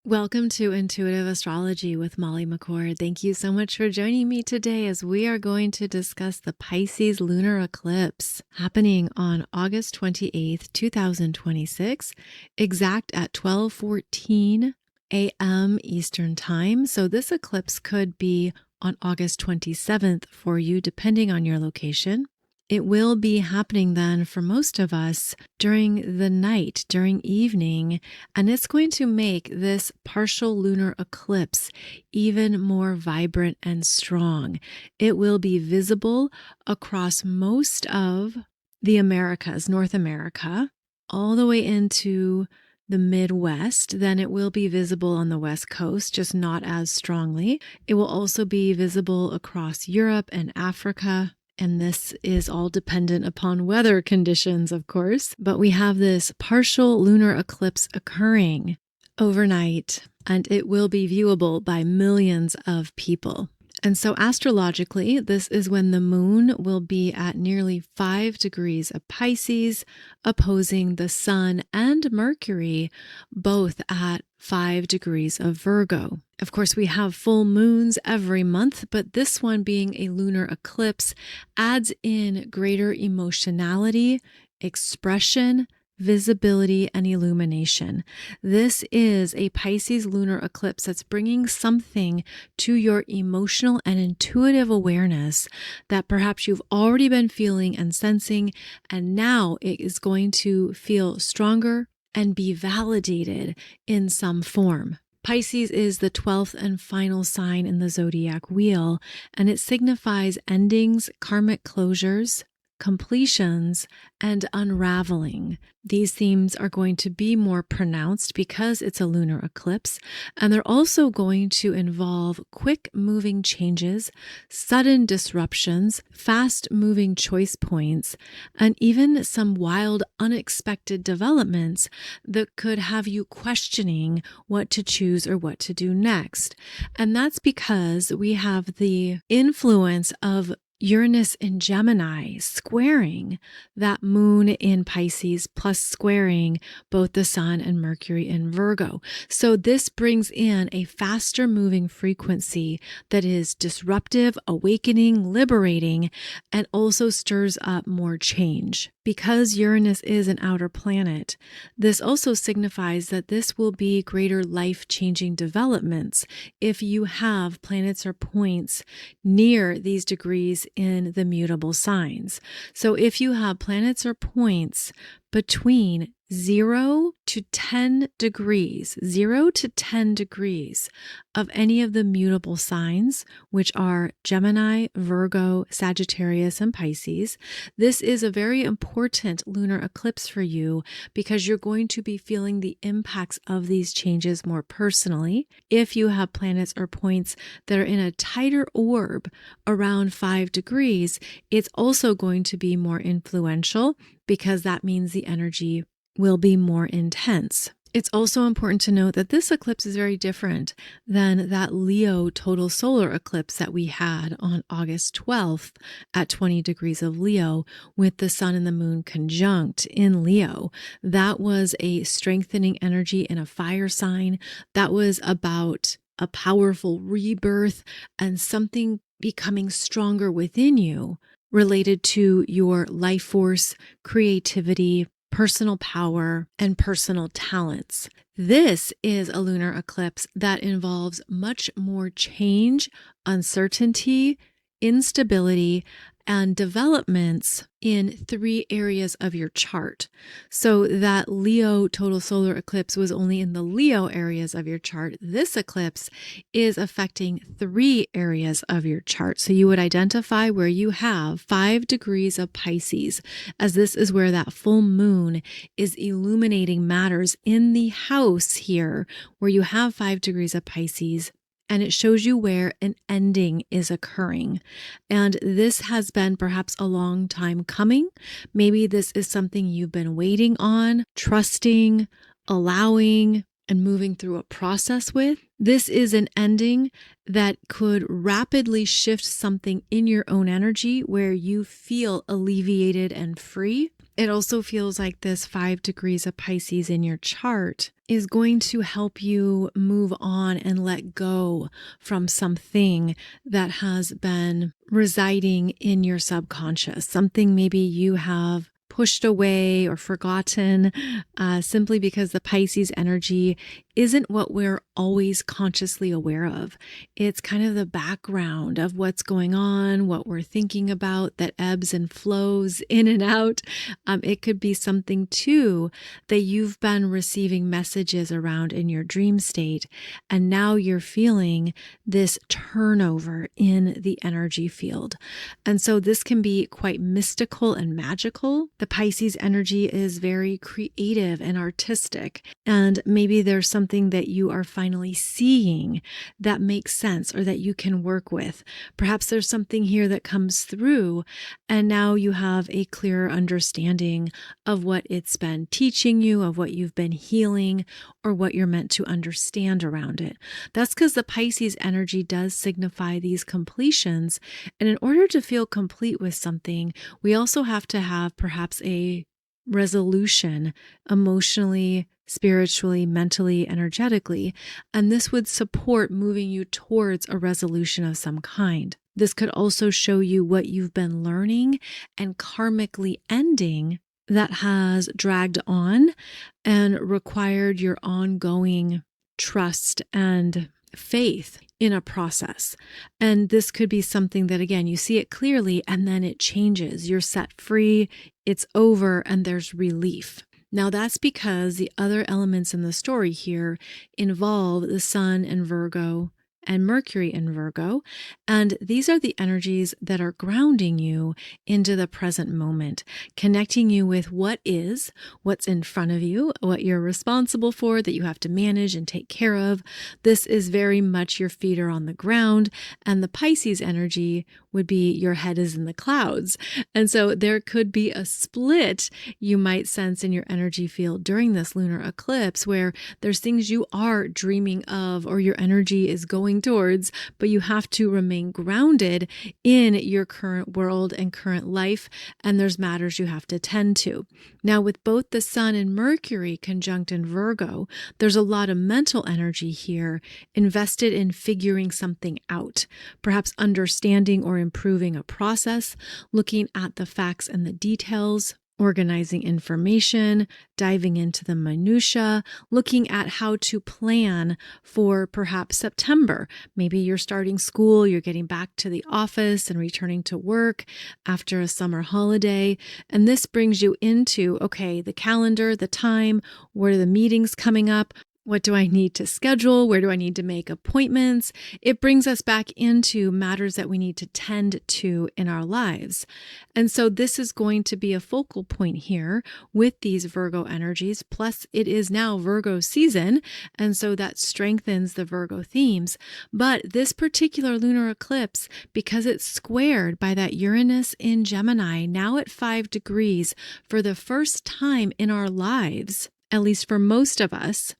Welcome to Intuitive Astrology with Molly McCord. Thank you so much for joining me today as we are going to discuss the Pisces Lunar Eclipse happening on August 28th, 2026, exact at 12:14 a.m. Eastern Time. So this eclipse could be on August 27th for you, depending on your location. It will be happening then for most of us during the night, during evening, and it's going to make this partial lunar eclipse even more vibrant and strong. It will be visible across most of the Americas, North America, all the way into the Midwest. Then it will be visible on the West Coast, just not as strongly. It will also be visible across Europe and Africa. And this is all dependent upon weather conditions, of course. But we have this partial lunar eclipse occurring overnight, and it will be viewable by millions of people. And so astrologically, this is when the moon will be at nearly 5 degrees of Pisces, opposing the Sun and Mercury, both at 5 degrees of Virgo. Of course, we have full moons every month, but this one being a lunar eclipse adds in greater emotionality, expression, visibility, and illumination. This is a Pisces lunar eclipse that's bringing something to your emotional and intuitive awareness that perhaps you've already been feeling and sensing, and now it is going to feel stronger and be validated in some form. Pisces is the 12th and final sign in the zodiac wheel, and it signifies endings, karmic closures, completions, and unraveling. These themes are going to be more pronounced because it's a lunar eclipse, and they're also going to involve quick moving changes, sudden disruptions, fast moving choice points, and even some wild, unexpected developments that could have you questioning what to choose or what to do next. And that's because we have the influence of Uranus in Gemini squaring that moon in Pisces, plus squaring both the Sun and Mercury in Virgo. So this brings in a faster moving frequency that is disruptive, awakening, liberating, and also stirs up more change. Because Uranus is an outer planet, this also signifies that this will be greater life-changing developments if you have planets or points near these degrees in the mutable signs. So if you have planets or points between 0 to 10 degrees, 0 to 10 degrees of any of the mutable signs, which are Gemini, Virgo, Sagittarius, and Pisces, this is a very important lunar eclipse for you because you're going to be feeling the impacts of these changes more personally. If you have planets or points that are in a tighter orb around 5 degrees, it's also going to be more influential because that means the energy will be more intense. It's also important to note that this eclipse is very different than that Leo total solar eclipse that we had on August 12th at 20 degrees of Leo with the Sun and the Moon conjunct in Leo. That was a strengthening energy in a fire sign. That was about a powerful rebirth and something becoming stronger within you related to your life force, creativity, personal power, and personal talents. This is a lunar eclipse that involves much more change, uncertainty, instability, and developments in 3 areas of your chart. So that Leo total solar eclipse was only in the Leo areas of your chart. This eclipse is affecting 3 areas of your chart. So you would identify where you have 5 degrees of Pisces, as this is where that full moon is illuminating matters in the house here, where you have 5 degrees of Pisces. And it shows you where an ending is occurring. And this has been perhaps a long time coming. Maybe this is something you've been waiting on, trusting, allowing, and moving through a process with. This is an ending that could rapidly shift something in your own energy where you feel alleviated and free. It also feels like this 5 degrees of Pisces in your chart is going to help you move on and let go from something that has been residing in your subconscious, something maybe you have pushed away or forgotten, simply because the Pisces energy isn't what we're always consciously aware of. It's kind of the background of what's going on, what we're thinking about that ebbs and flows in and out. It could be something too that you've been receiving messages around in your dream state, and now you're feeling this turnover in the energy field. And so this can be quite mystical and magical. The Pisces energy is very creative and artistic, and maybe there's something that you are finally seeing that makes sense or that you can work with. Perhaps there's something here that comes through, and now you have a clearer understanding of what it's been teaching you, of what you've been healing, or what you're meant to understand around it. That's because the Pisces energy does signify these completions. And in order to feel complete with something, we also have to have perhaps a resolution emotionally, spiritually, mentally, energetically, and this would support moving you towards a resolution of some kind. This could also show you what you've been learning and karmically ending that has dragged on and required your ongoing trust and faith in a process. And this could be something that, again, you see it clearly and then it changes. You're set free, it's over, and there's relief. Now, that's because the other elements in the story here involve the Sun and Virgo and Mercury in Virgo. And these are the energies that are grounding you into the present moment, connecting you with what is, what's in front of you, what you're responsible for, that you have to manage and take care of. This is very much your feet are on the ground, and the Pisces energy would be your head is in the clouds. And so there could be a split you might sense in your energy field during this lunar eclipse where there's things you are dreaming of or your energy is going towards, but you have to remain grounded in your current world and current life, and there's matters you have to tend to. Now, with both the Sun and Mercury conjunct in Virgo, there's a lot of mental energy here invested in figuring something out, perhaps understanding or improving a process, looking at the facts and the details, organizing information, diving into the minutia, looking at how to plan for perhaps September. Maybe you're starting school, you're getting back to the office and returning to work after a summer holiday. And this brings you into, okay, the calendar, the time, what are the meetings coming up? What do I need to schedule? Where do I need to make appointments? It brings us back into matters that we need to tend to in our lives. And so this is going to be a focal point here with these Virgo energies. Plus, it is now Virgo season. And so that strengthens the Virgo themes. But this particular lunar eclipse, because it's squared by that Uranus in Gemini, now at 5 degrees for the first time in our lives, at least for most of us,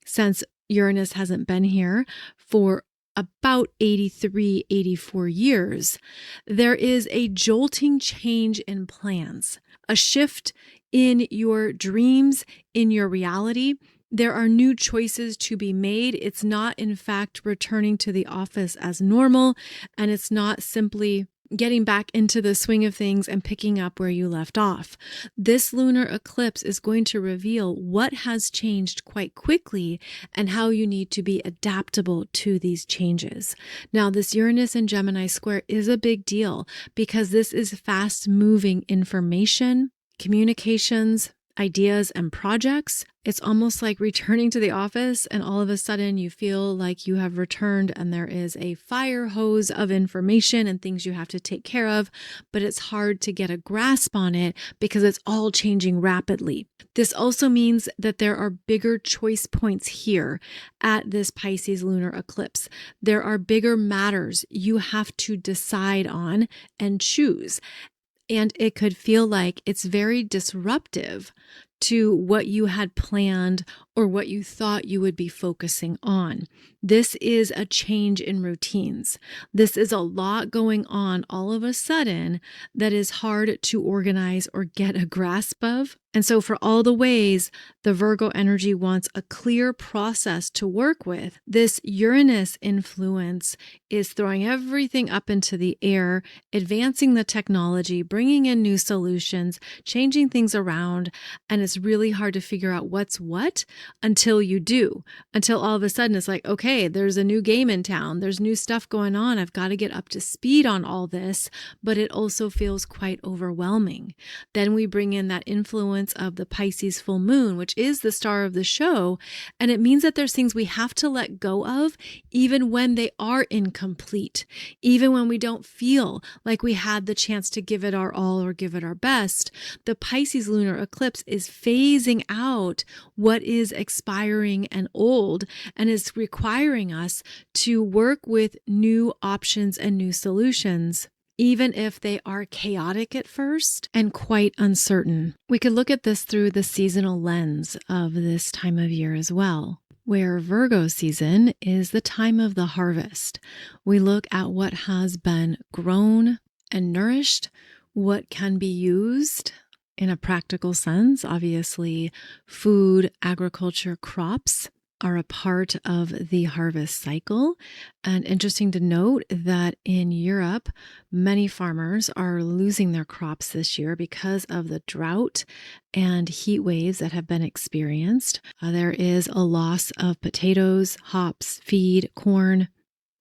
since Uranus hasn't been here for about 83, 84 years, there is a jolting change in plans, a shift in your dreams, in your reality. There are new choices to be made. It's not, in fact, returning to the office as normal, and it's not simply getting back into the swing of things and picking up where you left off. This lunar eclipse is going to reveal what has changed quite quickly and how you need to be adaptable to these changes. Now, this Uranus and Gemini square is a big deal because this is fast-moving information, communications, ideas, and projects. It's almost like returning to the office and all of a sudden you feel like you have returned and there is a fire hose of information and things you have to take care of, but it's hard to get a grasp on it because it's all changing rapidly. This also means that there are bigger choice points here at this Pisces lunar eclipse. There are bigger matters you have to decide on and choose. And it could feel like it's very disruptive to what you had planned or what you thought you would be focusing on. This is a change in routines. This is a lot going on all of a sudden that is hard to organize or get a grasp of. And so for all the ways the Virgo energy wants a clear process to work with, this Uranus influence is throwing everything up into the air, advancing the technology, bringing in new solutions, changing things around. And it's really hard to figure out what's what until you do, until all of a sudden it's like, okay, there's a new game in town. There's new stuff going on. I've got to get up to speed on all this, but it also feels quite overwhelming. Then we bring in that influence of the Pisces full moon, which is the star of the show. And it means that there's things we have to let go of, even when they are incomplete, even when we don't feel like we had the chance to give it our all or give it our best. The Pisces lunar eclipse is phasing out what is expiring and old, and is requiring us to work with new options and new solutions, even if they are chaotic at first and quite uncertain. We could look at this through the seasonal lens of this time of year as well, where Virgo season is the time of the harvest. We look at what has been grown and nourished, what can be used in a practical sense. Obviously, food, agriculture, crops are a part of the harvest cycle. And interesting to note that in Europe, many farmers are losing their crops this year because of the drought and heat waves that have been experienced. There is a loss of potatoes, hops, feed, corn,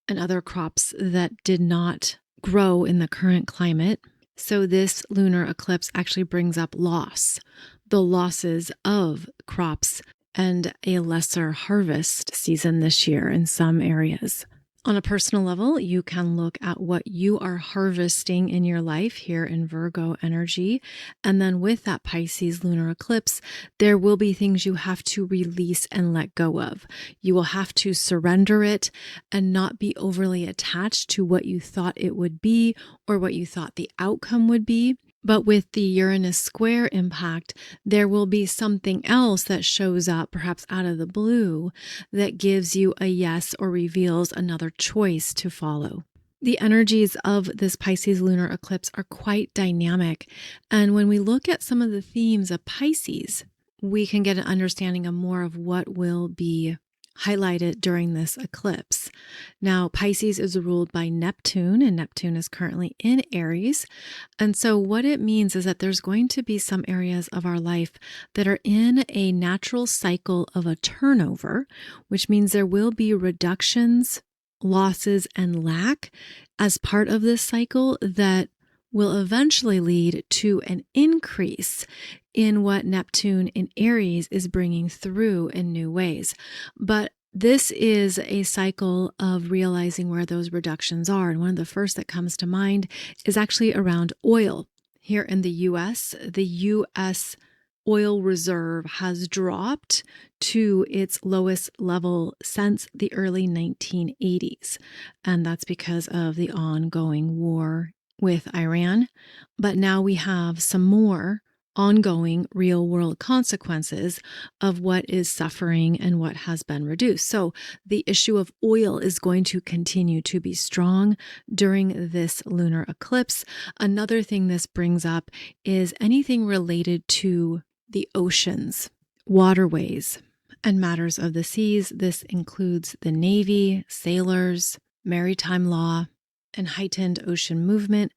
and other crops that did not grow in the current climate. So this lunar eclipse actually brings up loss, the losses of crops, and a lesser harvest season this year in some areas. On a personal level, you can look at what you are harvesting in your life here in Virgo energy. And then with that Pisces lunar eclipse, there will be things you have to release and let go of. You will have to surrender it and not be overly attached to what you thought it would be or what you thought the outcome would be. But with the Uranus square impact, there will be something else that shows up, perhaps out of the blue, that gives you a yes or reveals another choice to follow. The energies of this Pisces lunar eclipse are quite dynamic. And when we look at some of the themes of Pisces, we can get an understanding of more of what will be highlighted during this eclipse. Now, Pisces is ruled by Neptune, and Neptune is currently in Aries. And so what it means is that there's going to be some areas of our life that are in a natural cycle of a turnover, which means there will be reductions, losses, and lack as part of this cycle that will eventually lead to an increase in what Neptune in Aries is bringing through in new ways. But this is a cycle of realizing where those reductions are. And one of the first that comes to mind is actually around oil. Here in the US, the US oil reserve has dropped to its lowest level since the early 1980s. And that's because of the ongoing war with Iran. But now we have some more ongoing real world consequences of what is suffering and what has been reduced. So the issue of oil is going to continue to be strong during this lunar eclipse. Another thing this brings up is anything related to the oceans, waterways, and matters of the seas. This includes the Navy, sailors, maritime law, and heightened ocean movement.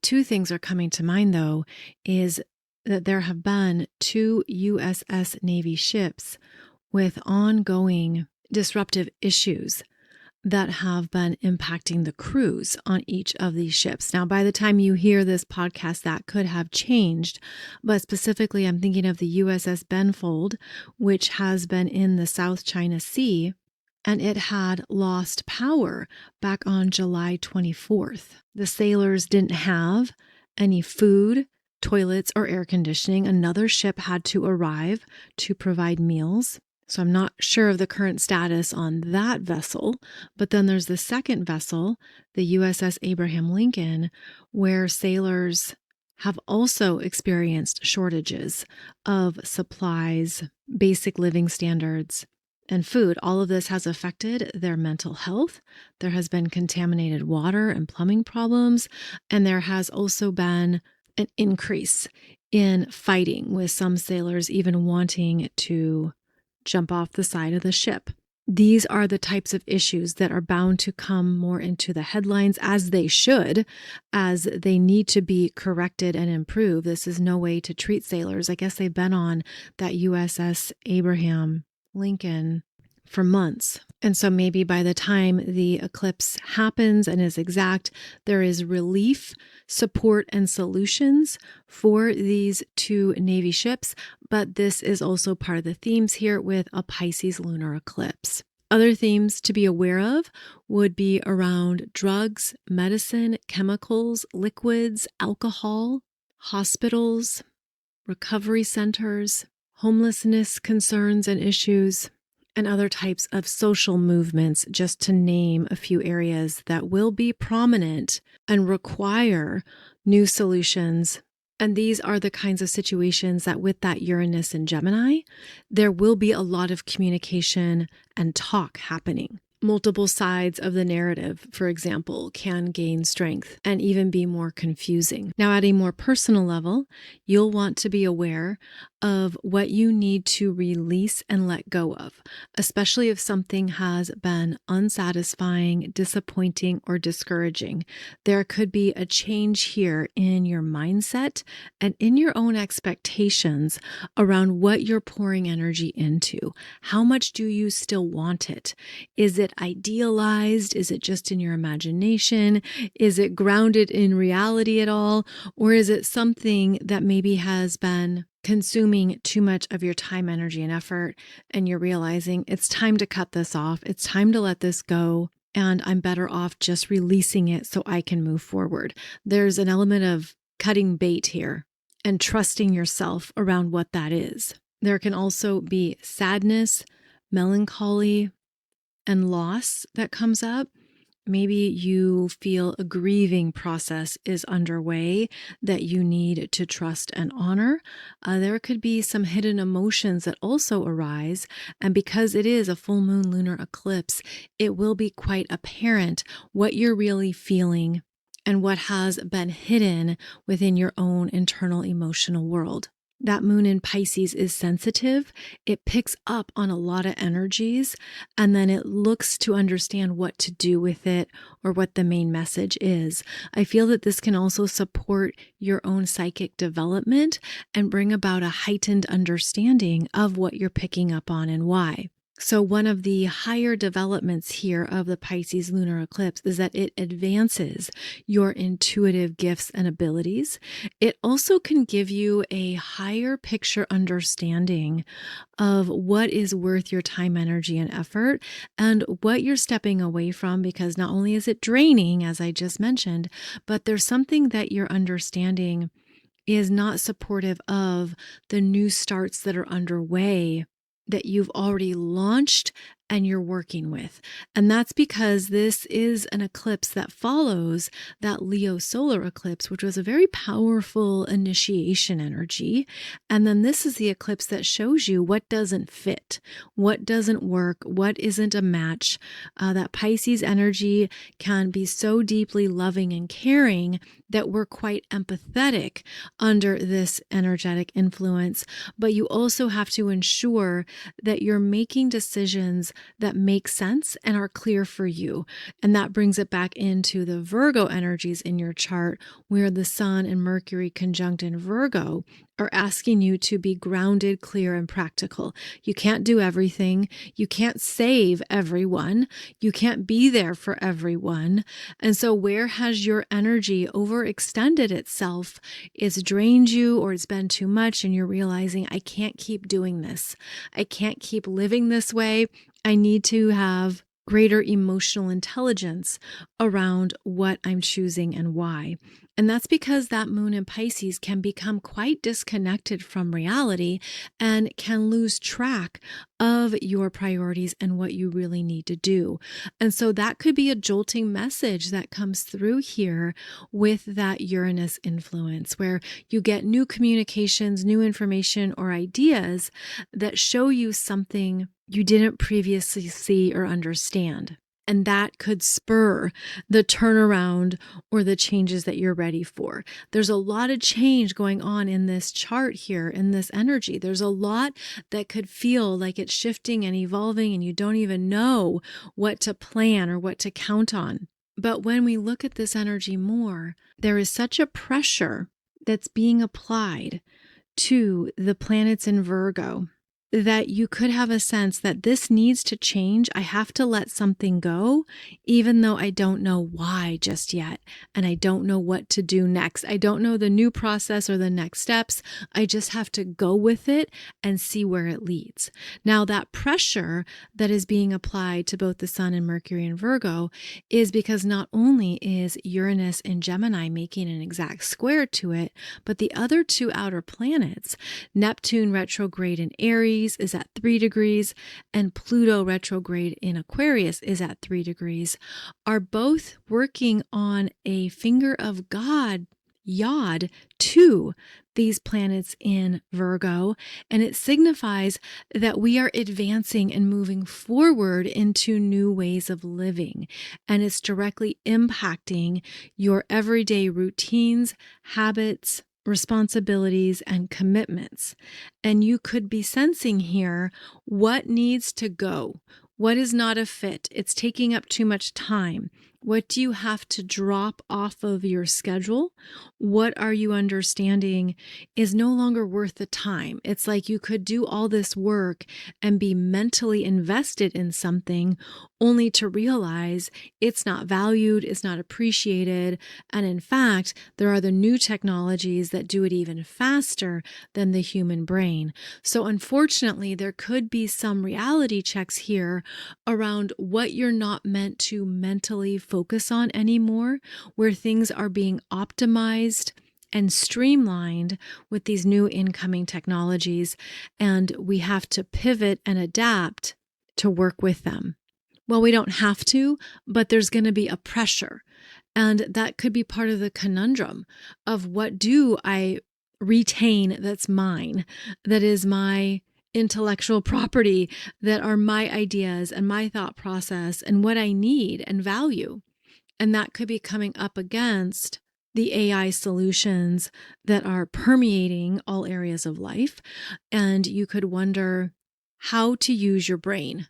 Two things are coming to mind, though, is that there have been 2 USS Navy ships with ongoing disruptive issues that have been impacting the crews on each of these ships. Now, by the time you hear this podcast, that could have changed, but specifically, I'm thinking of the USS Benfold, which has been in the South China Sea, and it had lost power back on July 24th. The sailors didn't have any food, toilets, or air conditioning. Another ship had to arrive to provide meals. So I'm not sure of the current status on that vessel. But then there's the second vessel, the USS Abraham Lincoln, where sailors have also experienced shortages of supplies, basic living standards, and food. All of this has affected their mental health. There has been contaminated water and plumbing problems, and there has also been an increase in fighting, with some sailors even wanting to jump off the side of the ship. These are the types of issues that are bound to come more into the headlines, as they should, as they need to be corrected and improved. This is no way to treat sailors. I guess they've been on that USS Abraham Lincoln for months. And so maybe by the time the eclipse happens and is exact, there is relief, support, and solutions for these two Navy ships. But this is also part of the themes here with a Pisces lunar eclipse. Other themes to be aware of would be around drugs, medicine, chemicals, liquids, alcohol, hospitals, recovery centers, homelessness concerns and issues, and other types of social movements, just to name a few areas that will be prominent and require new solutions. And these are the kinds of situations that with that Uranus and Gemini, there will be a lot of communication and talk happening. Multiple sides of the narrative, for example, can gain strength and even be more confusing. Now, at a more personal level, you'll want to be aware of what you need to release and let go of, especially if something has been unsatisfying, disappointing, or discouraging. There could be a change here in your mindset and in your own expectations around what you're pouring energy into. How much do you still want it? Is it idealized? Is it just in your imagination? Is it grounded in reality at all? Or is it something that maybe has been consuming too much of your time, energy, and effort, and you're realizing it's time to cut this off, it's time to let this go, and I'm better off just releasing it so I can move forward? There's an element of cutting bait here and trusting yourself around what that is. There can also be sadness, melancholy, and loss that comes up. Maybe you feel a grieving process is underway that you need to trust and honor. There could be some hidden emotions that also arise. And because it is a full moon lunar eclipse, it will be quite apparent what you're really feeling and what has been hidden within your own internal emotional world. That moon in Pisces is sensitive. It picks up on a lot of energies, and then it looks to understand what to do with it or what the main message is. I feel that this can also support your own psychic development and bring about a heightened understanding of what you're picking up on and why. So one of the higher developments here of the Pisces lunar eclipse is that it advances your intuitive gifts and abilities. It also can give you a higher picture understanding of what is worth your time, energy, and effort, and what you're stepping away from, because not only is it draining, as I just mentioned, but there's something that you're understanding is not supportive of the new starts that are underway that you've already launched and you're working with. And that's because this is an eclipse that follows that Leo solar eclipse, which was a very powerful initiation energy. And then this is the eclipse that shows you what doesn't fit, what doesn't work, what isn't a match. That Pisces energy can be so deeply loving and caring that we're quite empathetic under this energetic influence. But you also have to ensure that you're making decisions that make sense and are clear for you. And that brings it back into the Virgo energies in your chart, where the Sun and Mercury conjunct in Virgo are asking you to be grounded, clear, and practical. You can't do everything. You can't save everyone. You can't be there for everyone. And so where has your energy overextended itself, it's drained you, or it's been too much, and you're realizing, I can't keep doing this. I can't keep living this way. I need to have greater emotional intelligence around what I'm choosing and why. And that's because that moon in Pisces can become quite disconnected from reality and can lose track of your priorities and what you really need to do. And so that could be a jolting message that comes through here with that Uranus influence, where you get new communications, new information, or ideas that show you something you didn't previously see or understand. And that could spur the turnaround or the changes that you're ready for. There's a lot of change going on in this chart here, in this energy. There's a lot that could feel like it's shifting and evolving, and you don't even know what to plan or what to count on. But when we look at this energy more, there is such a pressure that's being applied to the planets in Virgo that you could have a sense that this needs to change. I have to let something go, even though I don't know why just yet. And I don't know what to do next. I don't know the new process or the next steps. I just have to go with it and see where it leads. Now, that pressure that is being applied to both the Sun and Mercury in Virgo is because not only is Uranus in Gemini making an exact square to it, but the other two outer planets, Neptune retrograde in Aries, is at 3 degrees, and Pluto retrograde in Aquarius is at 3 degrees, are both working on a finger of God, Yod, to these planets in Virgo. And it signifies that we are advancing and moving forward into new ways of living. And it's directly impacting your everyday routines, habits, responsibilities, and commitments. And you could be sensing here what needs to go, what is not a fit. It's taking up too much time. What do you have to drop off of your schedule? What are you understanding is no longer worth the time? It's like you could do all this work and be mentally invested in something only to realize it's not valued, it's not appreciated. And in fact, there are the new technologies that do it even faster than the human brain. So unfortunately, there could be some reality checks here around what you're not meant to mentally focus on anymore, where things are being optimized and streamlined with these new incoming technologies, and we have to pivot and adapt to work with them. Well, we don't have to, but there's going to be a pressure, and that could be part of the conundrum of what do I retain that's mine, that is my intellectual property, that are my ideas and my thought process and what I need and value. And that could be coming up against the AI solutions that are permeating all areas of life. And you could wonder how to use your brain.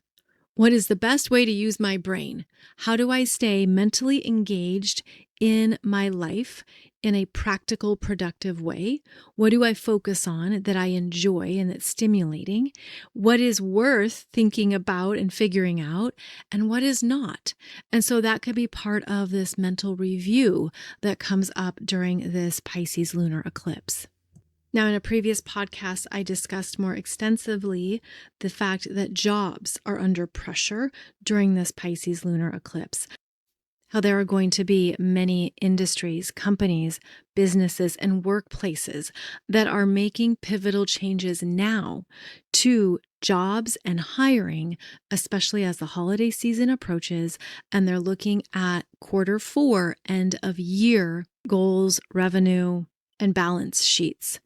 What is the best way to use my brain? How do I stay mentally engaged in my life in a practical, productive way? What do I focus on that I enjoy and that's stimulating? What is worth thinking about and figuring out, and what is not? And so that could be part of this mental review that comes up during this Pisces lunar eclipse. Now, in a previous podcast, I discussed more extensively the fact that jobs are under pressure during this Pisces lunar eclipse. How there are going to be many industries, companies, businesses, and workplaces that are making pivotal changes now to jobs and hiring, especially as the holiday season approaches, and they're looking at Q4 end of year goals, revenue, and balance sheets.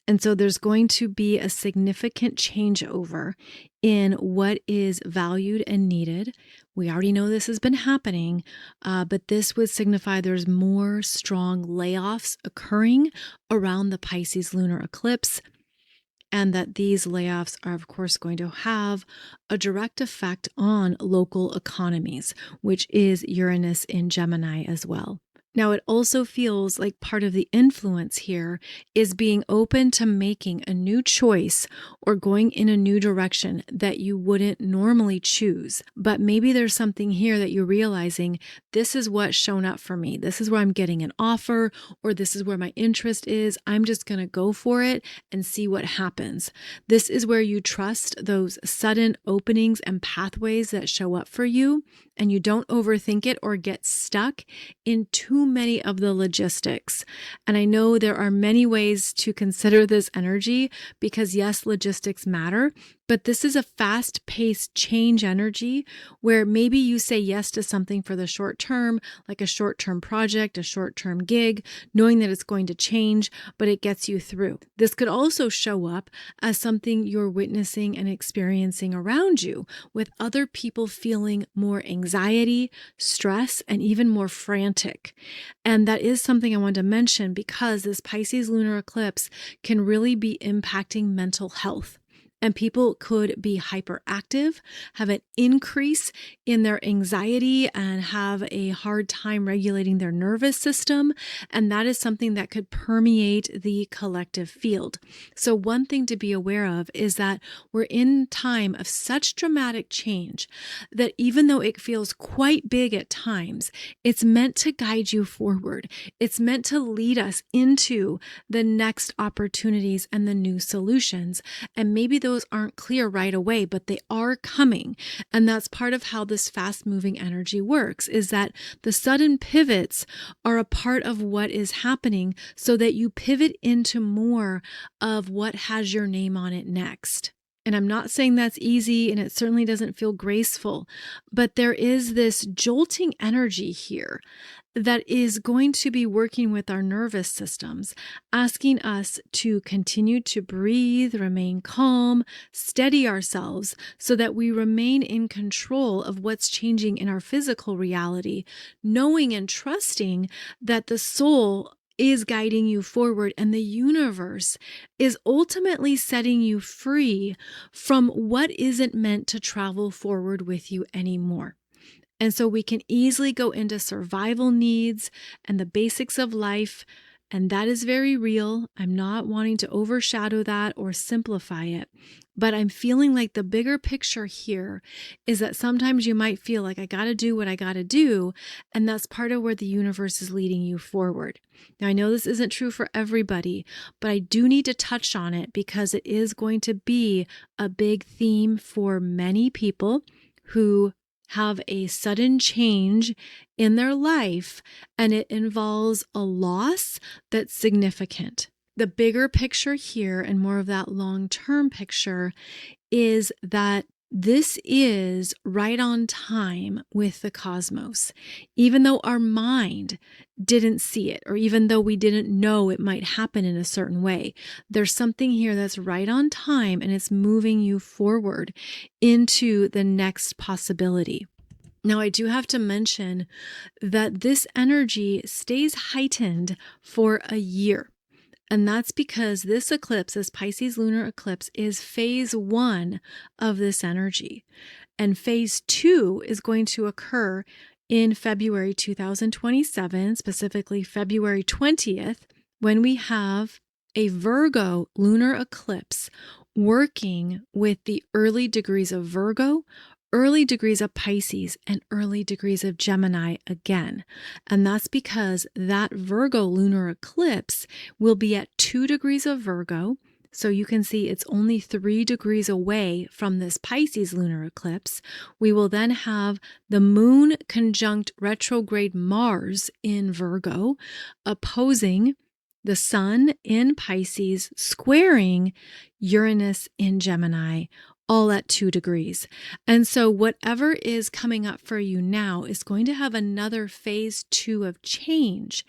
And so there's going to be a significant changeover in what is valued and needed. We already know this has been happening, but this would signify there's more strong layoffs occurring around the Pisces lunar eclipse, and that these layoffs are, of course, going to have a direct effect on local economies, which is Uranus in Gemini as well. Now, it also feels like part of the influence here is being open to making a new choice or going in a new direction that you wouldn't normally choose. But maybe there's something here that you're realizing, this is what's shown up for me. This is where I'm getting an offer, or this is where my interest is. I'm just going to go for it and see what happens. This is where you trust those sudden openings and pathways that show up for you, and you don't overthink it or get stuck in too many of the logistics. And I know there are many ways to consider this energy because yes, logistics matter, but this is a fast-paced change energy where maybe you say yes to something for the short term, like a short-term project, a short-term gig, knowing that it's going to change, but it gets you through. This could also show up as something you're witnessing and experiencing around you, with other people feeling more anxiety, stress, and even more frantic. And that is something I want to mention because this Pisces lunar eclipse can really be impacting mental health. And people could be hyperactive, have an increase in their anxiety, and have a hard time regulating their nervous system. And that is something that could permeate the collective field. So one thing to be aware of is that we're in time of such dramatic change that even though it feels quite big at times, it's meant to guide you forward. It's meant to lead us into the next opportunities and the new solutions. And maybe those aren't clear right away, but they are coming. And that's part of how this fast-moving energy works, is that the sudden pivots are a part of what is happening so that you pivot into more of what has your name on it next. And I'm not saying that's easy, and it certainly doesn't feel graceful, but there is this jolting energy here that is going to be working with our nervous systems, asking us to continue to breathe, remain calm, steady ourselves so that we remain in control of what's changing in our physical reality, knowing and trusting that the soul is guiding you forward and the universe is ultimately setting you free from what isn't meant to travel forward with you anymore. And so we can easily go into survival needs and the basics of life, and that is very real. I'm not wanting to overshadow that or simplify it, but I'm feeling like the bigger picture here is that sometimes you might feel like I got to do what I got to do, and that's part of where the universe is leading you forward. Now, I know this isn't true for everybody, but I do need to touch on it because it is going to be a big theme for many people who have a sudden change in their life, and it involves a loss that's significant. The bigger picture here, and more of that long-term picture, is that this is right on time with the cosmos. Even though our mind didn't see it, or even though we didn't know it might happen in a certain way, there's something here that's right on time, and it's moving you forward into the next possibility. Now, I do have to mention that this energy stays heightened for a year. And that's because this eclipse, this Pisces lunar eclipse, is phase 1 of this energy. And phase 2 is going to occur in February 2027, specifically February 20th, when we have a Virgo lunar eclipse working with the early degrees of Virgo, early degrees of Pisces, and early degrees of Gemini again. And that's because that Virgo lunar eclipse will be at 2 degrees of Virgo. So you can see it's only 3 degrees away from this Pisces lunar eclipse. We will then have the moon conjunct retrograde Mars in Virgo, opposing the sun in Pisces, squaring Uranus in Gemini, all at 2 degrees. And so whatever is coming up for you now is going to have another phase 2 of change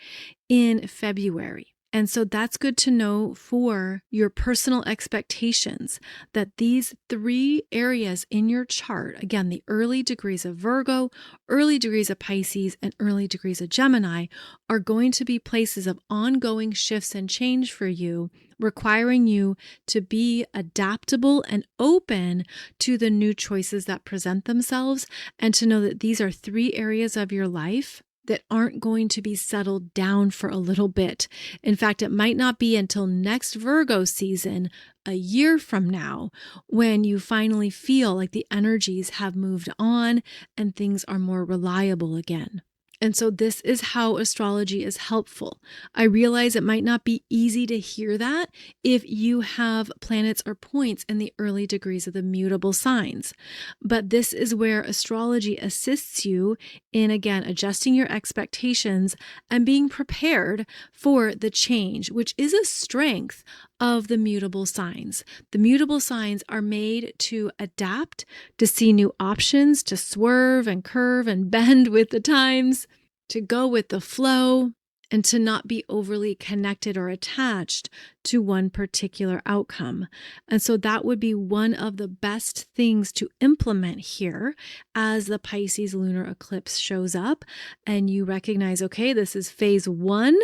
in February. And so that's good to know for your personal expectations, that these 3 areas in your chart, again, the early degrees of Virgo, early degrees of Pisces, and early degrees of Gemini, are going to be places of ongoing shifts and change for you, requiring you to be adaptable and open to the new choices that present themselves, and to know that these are 3 areas of your life that aren't going to be settled down for a little bit. In fact, it might not be until next Virgo season, a year from now, when you finally feel like the energies have moved on and things are more reliable again. And so this is how astrology is helpful. I realize it might not be easy to hear that if you have planets or points in the early degrees of the mutable signs. But this is where astrology assists you in, again, adjusting your expectations and being prepared for the change, which is a strength of the mutable signs. The mutable signs are made to adapt, to see new options, to swerve and curve and bend with the times, to go with the flow, and to not be overly connected or attached to one particular outcome. And so that would be one of the best things to implement here as the Pisces lunar eclipse shows up and you recognize, okay, this is phase 1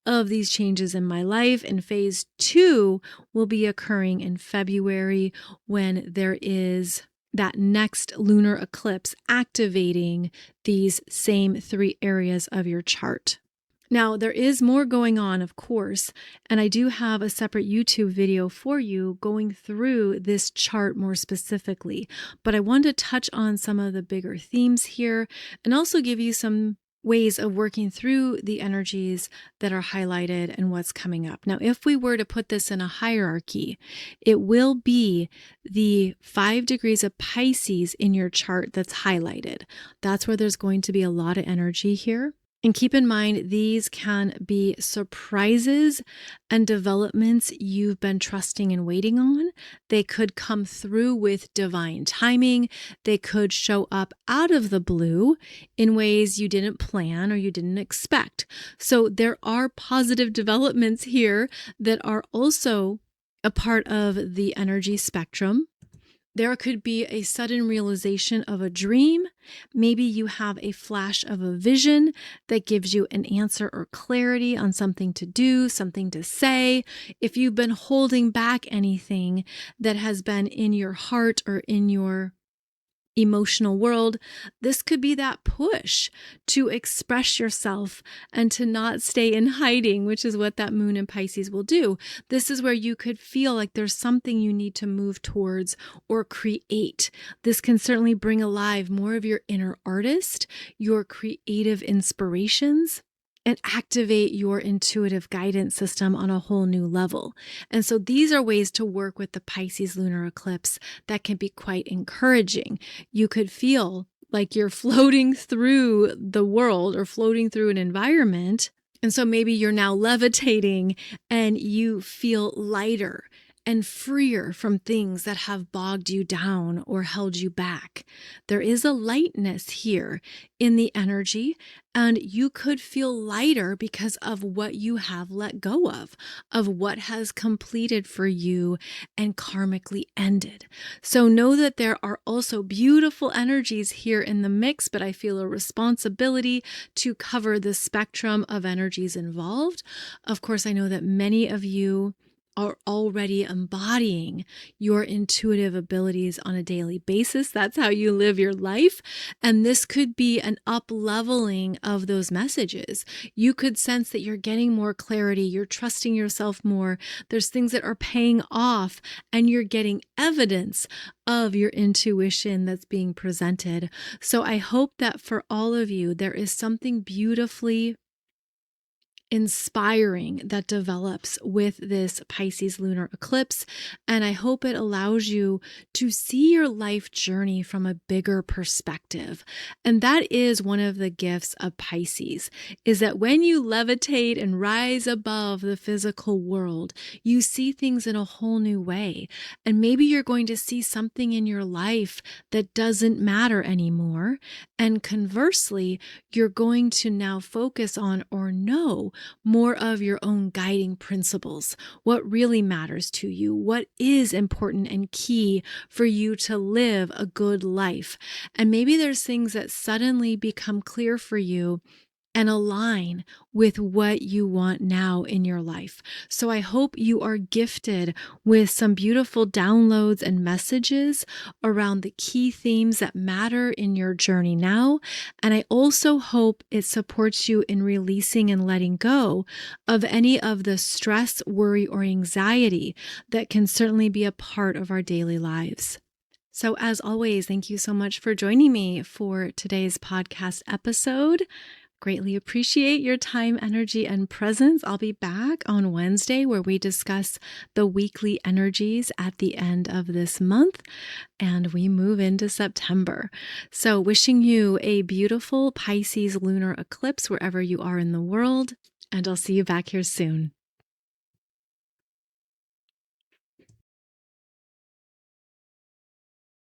of these changes in my life, and phase 2 will be occurring in February when there is that next lunar eclipse activating these same 3 areas of your chart. Now, there is more going on, of course, and I do have a separate YouTube video for you going through this chart more specifically, but I wanted to touch on some of the bigger themes here and also give you some ways of working through the energies that are highlighted and what's coming up. Now, if we were to put this in a hierarchy, it will be the 5 degrees of Pisces in your chart that's highlighted. That's where there's going to be a lot of energy here. And keep in mind, these can be surprises and developments you've been trusting and waiting on. They could come through with divine timing. They could show up out of the blue in ways you didn't plan or you didn't expect. So there are positive developments here that are also a part of the energy spectrum. There could be a sudden realization of a dream. Maybe you have a flash of a vision that gives you an answer or clarity on something to do, something to say. If you've been holding back anything that has been in your heart or in your emotional world, this could be that push to express yourself and to not stay in hiding, which is what that moon in Pisces will do. This is where you could feel like there's something you need to move towards or create. This can certainly bring alive more of your inner artist, your creative inspirations, and activate your intuitive guidance system on a whole new level. And so these are ways to work with the Pisces lunar eclipse that can be quite encouraging. You could feel like you're floating through the world or floating through an environment. And so maybe you're now levitating and you feel lighter and freer from things that have bogged you down or held you back. There is a lightness here in the energy, and you could feel lighter because of what you have let go of what has completed for you and karmically ended. So know that there are also beautiful energies here in the mix, but I feel a responsibility to cover the spectrum of energies involved. Of course, I know that many of you are already embodying your intuitive abilities on a daily basis. That's how you live your life. And this could be an up-leveling of those messages. You could sense that you're getting more clarity, you're trusting yourself more, there's things that are paying off, and you're getting evidence of your intuition that's being presented. So I hope that for all of you, there is something beautifully inspiring that develops with this Pisces lunar eclipse. And I hope it allows you to see your life journey from a bigger perspective. And that is one of the gifts of Pisces, is that when you levitate and rise above the physical world, you see things in a whole new way. And maybe you're going to see something in your life that doesn't matter anymore. And conversely, you're going to now focus on or know more of your own guiding principles, what really matters to you, what is important and key for you to live a good life. And maybe there's things that suddenly become clear for you and align with what you want now in your life. So I hope you are gifted with some beautiful downloads and messages around the key themes that matter in your journey now. And I also hope it supports you in releasing and letting go of any of the stress, worry, or anxiety that can certainly be a part of our daily lives. So as always, thank you so much for joining me for today's podcast episode. Greatly appreciate your time, energy, and presence. I'll be back on Wednesday where we discuss the weekly energies at the end of this month and we move into September. So wishing you a beautiful Pisces lunar eclipse wherever you are in the world, and I'll see you back here soon.